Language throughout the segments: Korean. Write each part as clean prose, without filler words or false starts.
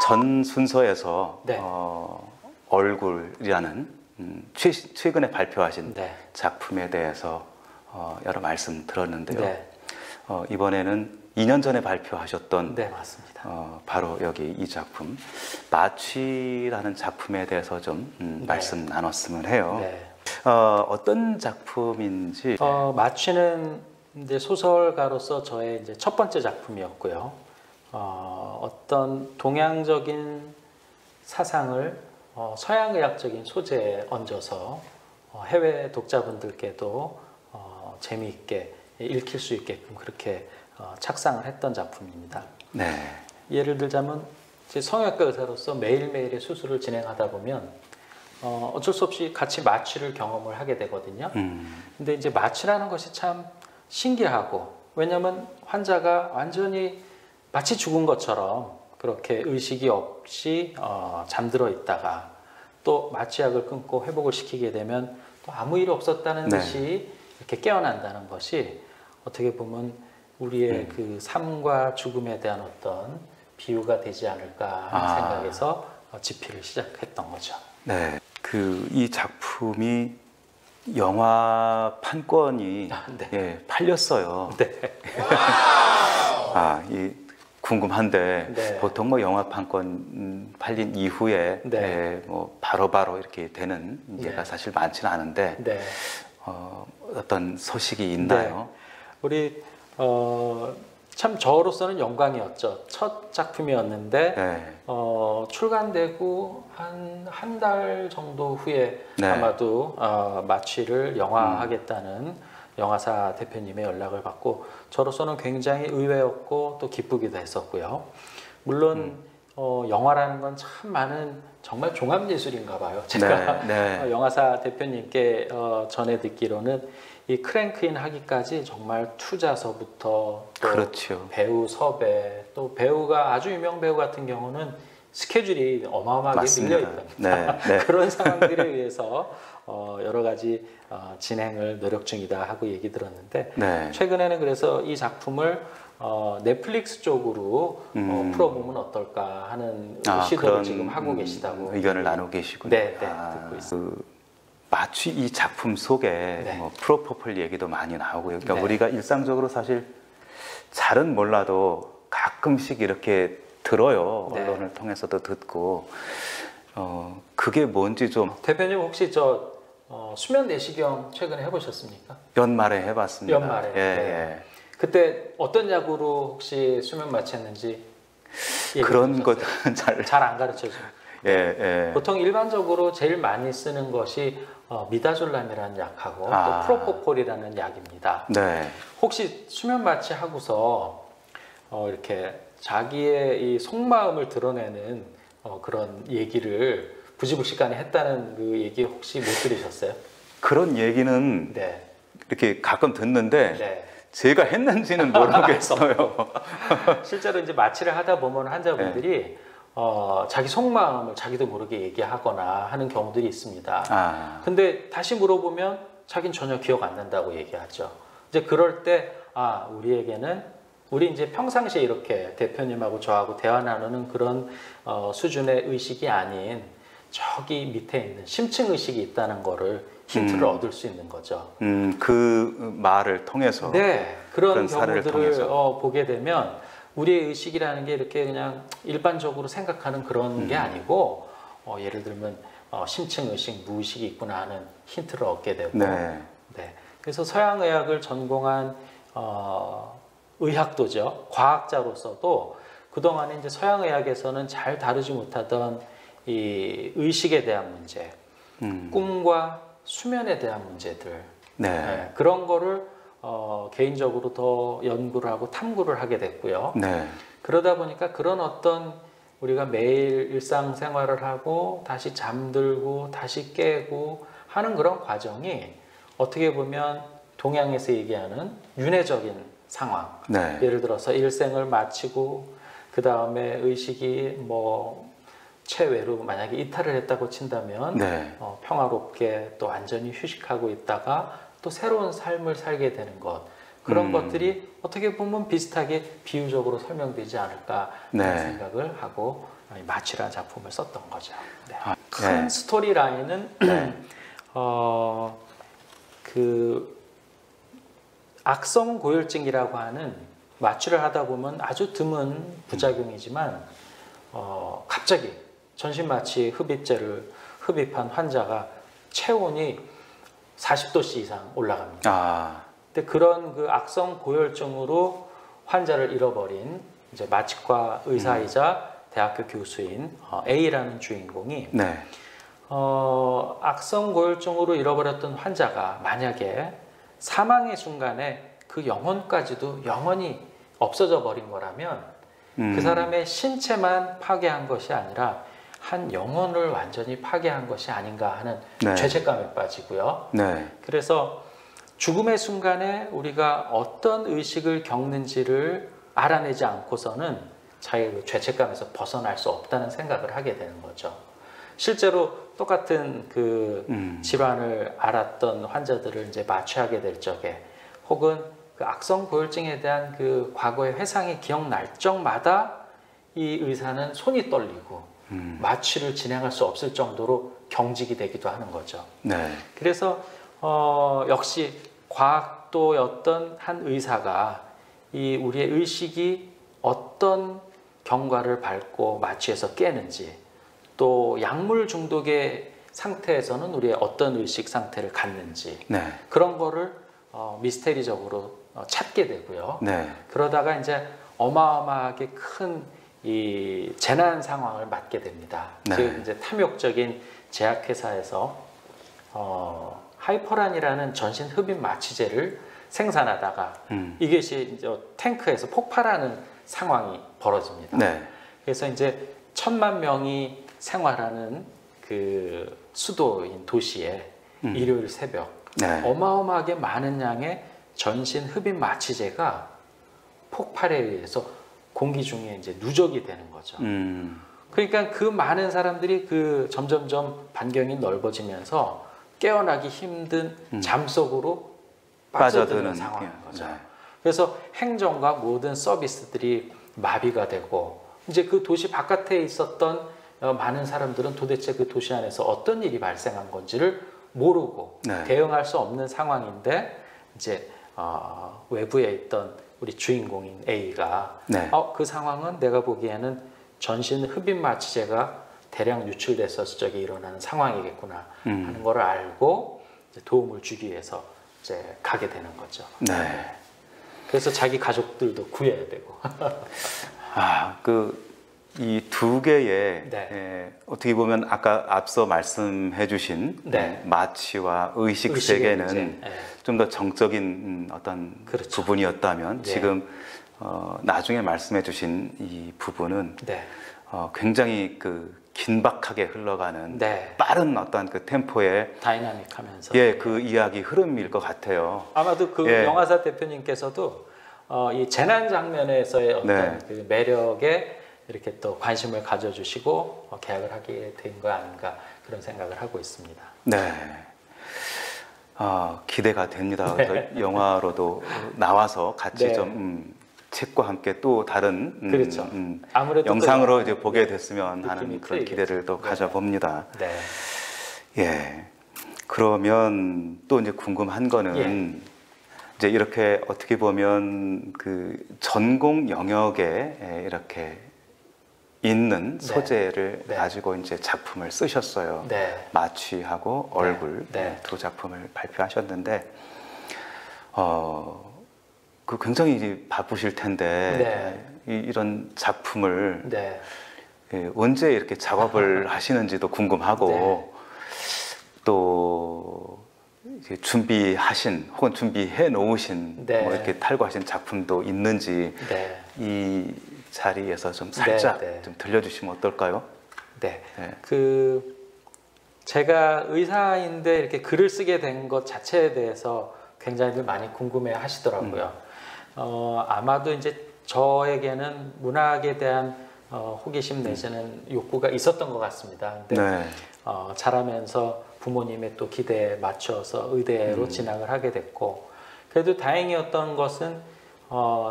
전 순서에서 네. 얼굴이라는 최근에 발표하신 네. 작품에 대해서 여러 말씀 들었는데요. 네. 이번에는 2년 전에 발표하셨던 네, 맞습니다. 바로 여기 이 작품 마취라는 작품에 대해서 좀 말씀 나눴으면 해요. 네. 어떤 작품인지. 마취는 이제 소설가로서 저의 이제 첫 번째 작품이었고요. 어떤 동양적인 사상을 서양의학적인 소재에 얹어서 해외 독자분들께도 재미있게 읽힐 수 있게끔 그렇게 착상을 했던 작품입니다. 네. 예를 들자면 제 성형외과 의사로서 매일매일의 수술을 진행하다 보면 어쩔 수 없이 같이 마취를 경험을 하게 되거든요. 근데 이제 마취라는 것이 참 신기하고, 왜냐하면 환자가 완전히 마치 죽은 것처럼 그렇게 의식이 없이 잠들어 있다가 또 마취약을 끊고 회복을 시키게 되면 또 아무 일 없었다는 네. 듯이 이렇게 깨어난다는 것이 어떻게 보면 우리의 그 삶과 죽음에 대한 어떤 비유가 되지 않을까 하는 생각에서 집필을 시작했던 거죠. 네. 이 작품이 영화 판권이 네. 예, 팔렸어요. 네. 궁금한데 네. 보통 뭐 영화 판권 팔린 이후에 네. 뭐 바로바로 이렇게 되는 예가 네. 사실 많지는 않은데 네. 어떤 소식이 있나요? 네. 우리 참 저로서는 영광이었죠. 첫 작품이었는데 네. 출간되고 한 달 정도 후에 네. 아마도 마취를 영화하겠다는 영화사 대표님의 연락을 받고 저로서는 굉장히 의외였고 또 기쁘기도 했었고요. 물론 영화라는 건 참 많은 정말 종합예술인가 봐요. 제가 네. 영화사 대표님께 전해 듣기로는 이 크랭크인 하기까지 정말 투자서부터 또 그렇죠. 배우 섭외, 또 배우가 아주 유명 배우 같은 경우는 스케줄이 어마어마하게 맞습니다. 밀려있답니다. 네. 그런 상황들에 의해서 여러 가지 진행을 노력 중이다 하고 얘기 들었는데 네. 최근에는 그래서 이 작품을 넷플릭스 쪽으로 풀어보면 어떨까 하는 시도를 그런 지금 하고 계시다고 의견을 나누고 계시군요. 네, 듣고 있습니다. 마취 이 작품 속에 네. 뭐 프로포폴 얘기도 많이 나오고요. 그러니까 네. 우리가 일상적으로 사실 잘은 몰라도 가끔씩 이렇게 들어요. 네. 언론을 통해서도 듣고 그게 뭔지 좀 대표님 혹시 수면 내시경 최근에 해보셨습니까? 연말에 해봤습니다. 연말에. 예, 네. 그때 어떤 약으로 혹시 수면 마취했는지 그런 것은 잘 안 가르쳐줘요. 예. 보통 일반적으로 제일 많이 쓰는 것이 미다졸람이라는 약하고 또 프로포폴이라는 약입니다. 네. 혹시 수면 마취 하고서 이렇게 자기의 이 속마음을 드러내는 그런 얘기를 부지불식간에 했다는 그 얘기 혹시 못 들으셨어요? 그런 얘기는 네. 이렇게 가끔 듣는데 네. 제가 했는지는 모르겠어요. 실제로 이제 마취를 하다 보면 환자분들이 자기 속마음을 자기도 모르게 얘기하거나 하는 경우들이 있습니다. 근데 다시 물어보면 자기는 전혀 기억 안 난다고 얘기하죠. 이제 그럴 때 우리 이제 평상시에 이렇게 대표님하고 저하고 대화 나누는 그런 수준의 의식이 아닌 저기 밑에 있는 심층 의식이 있다는 거를 힌트를 얻을 수 있는 거죠. 그 말을 통해서. 네, 그런 사례를 경우들을 통해서. 보게 되면 우리의 의식이라는 게 이렇게 그냥 일반적으로 생각하는 그런 게 아니고 예를 들면 심층 의식, 무의식이 있구나 하는 힌트를 얻게 되고 네. 네. 그래서 서양의학을 전공한 의학도죠. 과학자로서도 그동안에 이제 서양의학에서는 잘 다루지 못하던 이 의식에 대한 문제, 꿈과 수면에 대한 문제들, 네. 그런 거를 개인적으로 더 연구를 하고 탐구를 하게 됐고요. 네. 그러다 보니까 그런 어떤 우리가 매일 일상생활을 하고 다시 잠들고 다시 깨고 하는 그런 과정이 어떻게 보면 동양에서 얘기하는 윤회적인 상황, 네. 예를 들어서 일생을 마치고 그 다음에 의식이 체외로 만약에 이탈을 했다고 친다면 네. 평화롭게 또 완전히 휴식하고 있다가 또 새로운 삶을 살게 되는 것, 그런 것들이 어떻게 보면 비슷하게 비유적으로 설명되지 않을까 하는 생각을 하고 마취라는 작품을 썼던 거죠. 네. 큰 스토리라인은 그 악성 고혈증이라고 하는 마취를 하다 보면 아주 드문 부작용이지만 갑자기 전신마취 흡입제를 흡입한 환자가 체온이 40도씨 이상 올라갑니다. 근데 그런 그 악성 고혈증으로 환자를 잃어버린 이제 마취과 의사이자 대학교 교수인 A라는 주인공이 악성 고혈증으로 잃어버렸던 환자가 만약에 사망의 순간에 그 영혼까지도 영원히 없어져 버린 거라면 그 사람의 신체만 파괴한 것이 아니라 한 영혼을 완전히 파괴한 것이 아닌가 하는 죄책감에 빠지고요. 그래서 죽음의 순간에 우리가 어떤 의식을 겪는지를 알아내지 않고서는 자기의 그 죄책감에서 벗어날 수 없다는 생각을 하게 되는 거죠. 실제로 똑같은 그 질환을 앓았던 환자들을 이제 마취하게 될 적에 혹은 그 악성 고혈증에 대한 그 과거의 회상이 기억날 적마다 이 의사는 손이 떨리고 마취를 진행할 수 없을 정도로 경직이 되기도 하는 거죠. 그래서 역시 과학도였던 한 의사가 이 우리의 의식이 어떤 경과를 밟고 마취해서 깨는지 또 약물 중독의 상태에서는 우리의 어떤 의식 상태를 갖는지 그런 거를 미스테리적으로 찾게 되고요. 그러다가 이제 어마어마하게 큰 이 재난 상황을 맞게 됩니다. 즉 이제 탐욕적인 제약회사에서 하이퍼란이라는 전신 흡입 마취제를 생산하다가 이것이 이제 탱크에서 폭발하는 상황이 벌어집니다. 그래서 이제 1000만 명이 생활하는 그 수도인 도시에 일요일 새벽 어마어마하게 많은 양의 전신 흡입 마취제가 폭발에 의해서 공기 중에 이제 누적이 되는 거죠. 그러니까 그 많은 사람들이 그 점점점 반경이 넓어지면서 깨어나기 힘든 잠 속으로 빠져드는 상황인 거죠. 그래서 행정과 모든 서비스들이 마비가 되고 이제 그 도시 바깥에 있었던 많은 사람들은 도대체 그 도시 안에서 어떤 일이 발생한 건지를 모르고 대응할 수 없는 상황인데 이제 외부에 있던 우리 주인공인 A가 그 상황은 내가 보기에는 전신 흡입 마취제가 대량 유출됐었을 적에 일어나는 상황이겠구나 하는 걸 알고 이제 도움을 주기 위해서 이제 가게 되는 거죠. 그래서 자기 가족들도 구해야 되고. 이 두 개의 어떻게 보면 아까 앞서 말씀해주신 마취와 의식 세계는 좀 더 정적인 어떤 부분이었다면 지금 나중에 말씀해주신 이 부분은 굉장히 그 긴박하게 흘러가는 빠른 어떤 그 템포의 다이나믹하면서 그 이야기 흐름일 것 같아요. 아마도 그 영화사 대표님께서도 이 재난 장면에서의 어떤 그 매력에 이렇게 또 관심을 가져주시고 계약을 하게 된 거 아닌가 그런 생각을 하고 있습니다. 기대가 됩니다. 영화로도 나와서 같이 좀 책과 함께 또 다른 아무래도 영상으로 이제 보게 됐으면 하는 그런 기대를 또 가져봅니다. 그러면 또 이제 궁금한 거는 이제 이렇게 어떻게 보면 그 전공 영역에 이렇게 있는 소재를 가지고 이제 작품을 쓰셨어요. 마취하고 얼굴 두 작품을 발표하셨는데 그 굉장히 이제 바쁘실 텐데 이런 작품을 언제 이렇게 작업을 하시는지도 궁금하고 또 이제 준비하신 혹은 준비해 놓으신 뭐 이렇게 탈거하신 작품도 있는지 이 자리에서 좀 살짝 좀 들려주시면 어떨까요? 그 제가 의사인데 이렇게 글을 쓰게 된 것 자체에 대해서 굉장히 많이 궁금해 하시더라고요. 아마도 이제 저에게는 문학에 대한 호기심 내지는 욕구가 있었던 것 같습니다. 근데 자라면서 부모님의 또 기대에 맞춰서 의대로 진학을 하게 됐고, 그래도 다행이었던 것은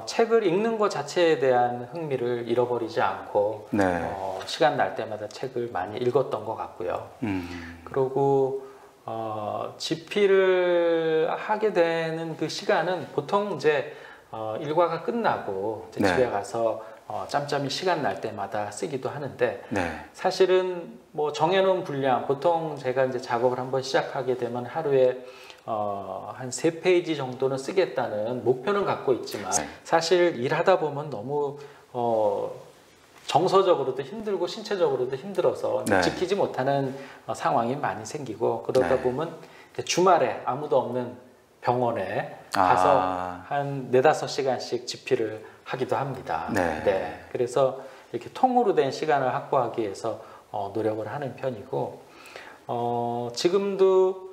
책을 읽는 것 자체에 대한 흥미를 잃어버리지 않고 네. 시간 날 때마다 책을 많이 읽었던 것 같고요. 그리고 집필을 하게 되는 그 시간은 보통 이제 일과가 끝나고 이제 네. 집에 가서 짬짬이 시간 날 때마다 쓰기도 하는데 네. 사실은 뭐 정해놓은 분량, 보통 제가 이제 작업을 한번 시작하게 되면 하루에 한 3페이지 정도는 쓰겠다는 목표는 갖고 있지만 사실 일하다 보면 너무 정서적으로도 힘들고 신체적으로도 힘들어서 네. 지키지 못하는 상황이 많이 생기고 그러다 네. 보면 주말에 아무도 없는 병원에 가서 한 4-5시간씩 집필을 하기도 합니다. 네. 네. 그래서 이렇게 통으로 된 시간을 확보하기 위해서 노력을 하는 편이고 지금도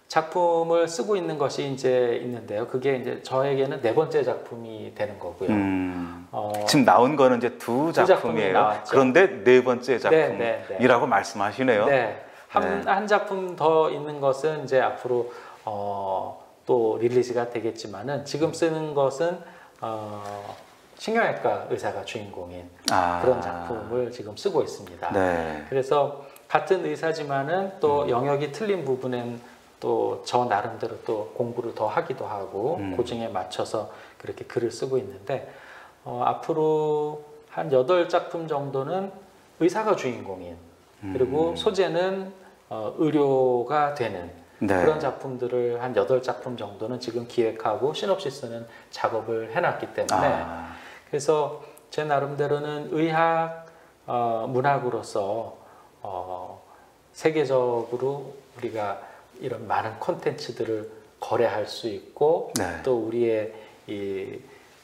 작품을 쓰고 있는 것이 이제 있는데요. 그게 이제 저에게는 4번째 작품이 되는 거고요. 지금 나온 거는 이제 두 작품이에요. 그런데 4번째 작품이라고 말씀하시네요. 네. 한 작품 더 있는 것은 이제 앞으로 또 릴리즈가 되겠지만은 지금 쓰는 것은 신경외과 의사가 주인공인 그런 작품을 지금 쓰고 있습니다. 네. 그래서 같은 의사지만은 또 영역이 틀린 부분엔 또 저 나름대로 또 공부를 더 하기도 하고 고증에 맞춰서 그렇게 글을 쓰고 있는데 앞으로 한 8작품 정도는 의사가 주인공인 그리고 소재는 의료가 되는 네. 그런 작품들을 한 8작품 정도는 지금 기획하고 시놉시스는 작업을 해놨기 때문에 그래서 제 나름대로는 의학 문학으로서 세계적으로 우리가 이런 많은 콘텐츠들을 거래할 수 있고 네. 또 우리의 이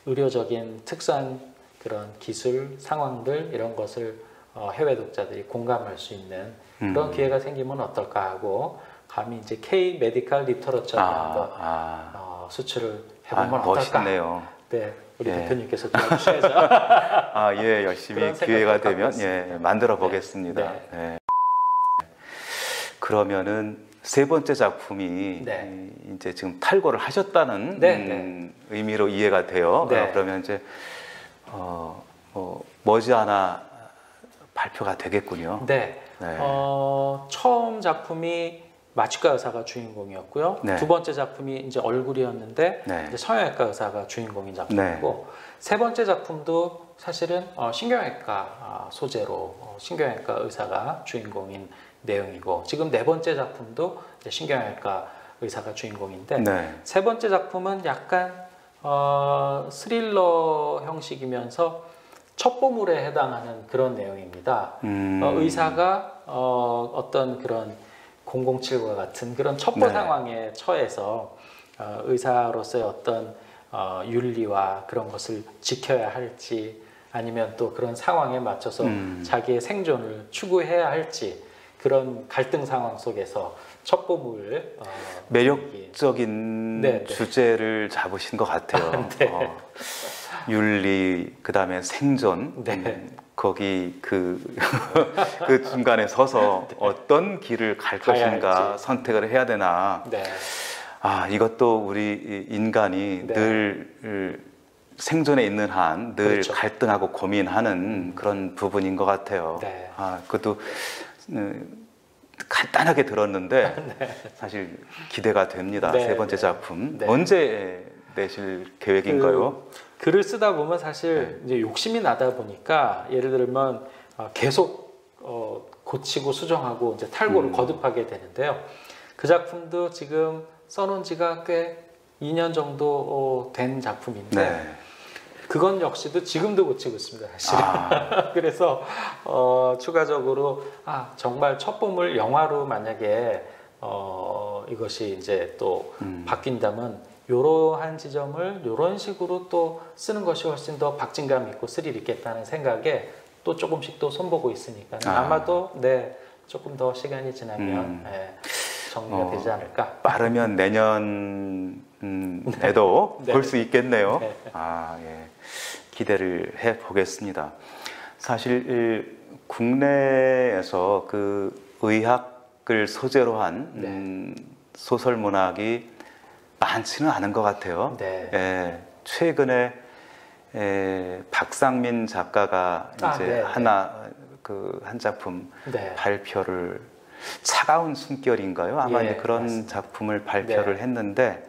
의료적인 특수한 그런 기술 상황들 이런 것을 해외 독자들이 공감할 수 있는 그런 기회가 생기면 어떨까 하고 감히 이제 K 메디컬 리터러처를 한번 수출을 해보면 어떨까? 멋있네요. 네, 우리 대표님께서 좀 해주셔야죠. 예, 열심히 기회가 되면 만들어 보겠습니다. 네. 네. 그러면은 3번째 작품이 이제 지금 탈고를 하셨다는 의미로 이해가 돼요. 그러면 이제 머지않아 발표가 되겠군요. 네. 처음 작품이 마취과 의사가 주인공이었고요. 네. 2번째 작품이 이제 얼굴이었는데 이제 성형외과 의사가 주인공인 작품이고 3번째 작품도 사실은 신경외과 소재로 신경외과 의사가 주인공인 내용이고 지금 4번째 작품도 이제 신경외과 의사가 주인공인데 3번째 작품은 약간 스릴러 형식이면서 첩보물에 해당하는 그런 내용입니다. 의사가 어떤 그런 007과 같은 그런 첩보 상황에 처해서 의사로서의 어떤 윤리와 그런 것을 지켜야 할지 아니면 또 그런 상황에 맞춰서 자기의 생존을 추구해야 할지 그런 갈등 상황 속에서 첩보물 매력적인 주제를 잡으신 것 같아요. 윤리, 그 다음에 생존, 거기 그 중간에 서서 어떤 길을 갈 것인가 선택을 해야 되나. 이것도 우리 인간이 늘 생존에 있는 한 늘 갈등하고 고민하는 그런 부분인 것 같아요. 그것도 간단하게 들었는데 사실 기대가 됩니다. 3번째 작품 언제 내실 계획인가요? 글을 쓰다 보면 사실 이제 욕심이 나다 보니까 예를 들면 계속 고치고 수정하고 이제 탈고를 거듭하게 되는데요. 그 작품도 지금 써놓은 지가 꽤 2년 정도 된 작품인데 그건 역시도 지금도 고치고 있습니다, 사실은. 그래서 추가적으로 정말 첩보물 영화로 만약에 이것이 이제 또 바뀐다면 이러한 지점을 이런 식으로 또 쓰는 것이 훨씬 더 박진감 있고 스릴 있겠다는 생각에 또 조금씩 또 손보고 있으니까 아마도 조금 더 시간이 지나면 정리가 되지 않을까. 빠르면 내년에도 볼 수 있겠네요. 기대를 해 보겠습니다. 사실 국내에서 그 의학을 소재로 한 소설 문학이 많지는 않은 것 같아요. 최근에 박상민 작가가 이제 네, 한 작품 네. 발표를 차가운 숨결인가요? 아마 이제 그런 맞습니다. 작품을 발표를 했는데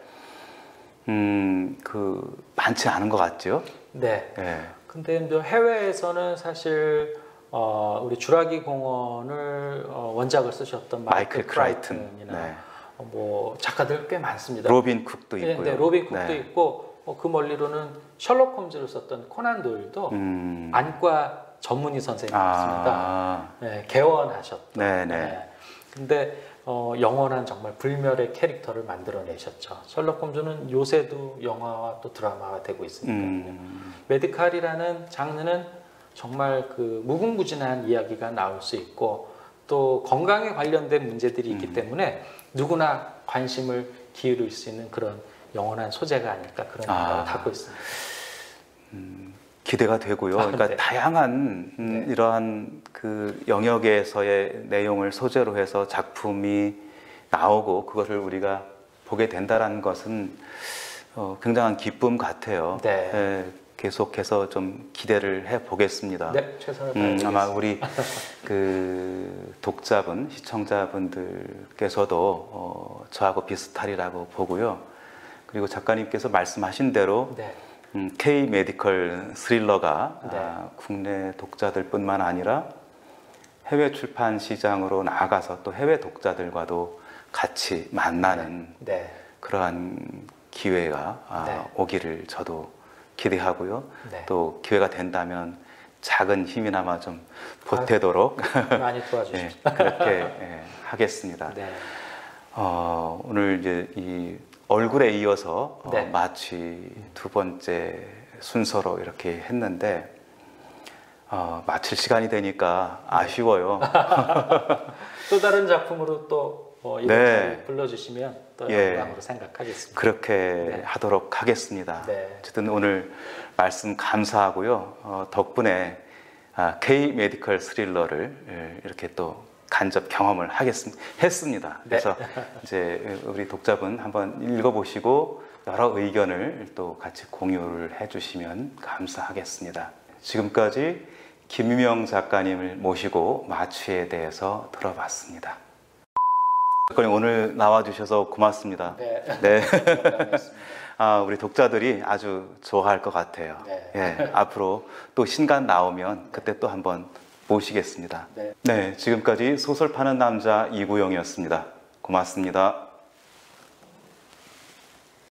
많지 않은 것 같죠? 네. 근데 해외에서는 사실 우리 주라기 공원을 원작을 쓰셨던 마이클 크라이튼이나 뭐 작가들 꽤 많습니다. 로빈 쿡도 있고요. 네, 로빈 쿡도 있고 그 멀리로는 셜록 홈즈를 썼던 코난 도일도 안과 전문의 선생님이었습니다. 네, 개원하셨던. 근데 영원한 정말 불멸의 캐릭터를 만들어내셨죠. 셜록 홈즈는 요새도 영화와 또 드라마가 되고 있으니까요. 메디칼이라는 장르는 정말 그 무궁무진한 이야기가 나올 수 있고 또 건강에 관련된 문제들이 있기 때문에 누구나 관심을 기울일 수 있는 그런 영원한 소재가 아닐까 그런 생각을 갖고 있습니다. 기대가 되고요. 그러니까 다양한 이러한 그 영역에서의 내용을 소재로 해서 작품이 나오고 그것을 우리가 보게 된다는 것은 굉장한 기쁨 같아요. 계속해서 좀 기대를 해 보겠습니다. 네, 최선을 다하겠습니다. 아마 우리 그 독자분, 시청자분들께서도 저하고 비슷하리라고 보고요. 그리고 작가님께서 말씀하신 대로 K 메디컬 스릴러가 국내 독자들뿐만 아니라 해외 출판 시장으로 나아가서 또 해외 독자들과도 같이 만나는 그러한 기회가 오기를 저도 기대하고요. 또 기회가 된다면 작은 힘이나마 좀 보태도록 많이 도와주십시오. 그렇게 하겠습니다. 오늘 이제 이 얼굴에 이어서 마취 두 번째 순서로 이렇게 했는데 마칠 시간이 되니까 아쉬워요. 또 다른 작품으로 또 이렇게 불러주시면 또 영광으로 생각하겠습니다. 그렇게 하도록 하겠습니다. 어쨌든 오늘 말씀 감사하고요. 덕분에 K 메디컬 스릴러를 이렇게 또 간접 경험을 했습니다. 그래서 이제 우리 독자분 한번 읽어보시고 여러 의견을 또 같이 공유를 해주시면 감사하겠습니다. 지금까지 김유명 작가님을 모시고 마취에 대해서 들어봤습니다. 작가님 오늘 나와주셔서 고맙습니다. 우리 독자들이 아주 좋아할 것 같아요. 앞으로 또 신간 나오면 그때 또 한번 모시겠습니다. 지금까지 소설 파는 남자 이구영이었습니다. 고맙습니다.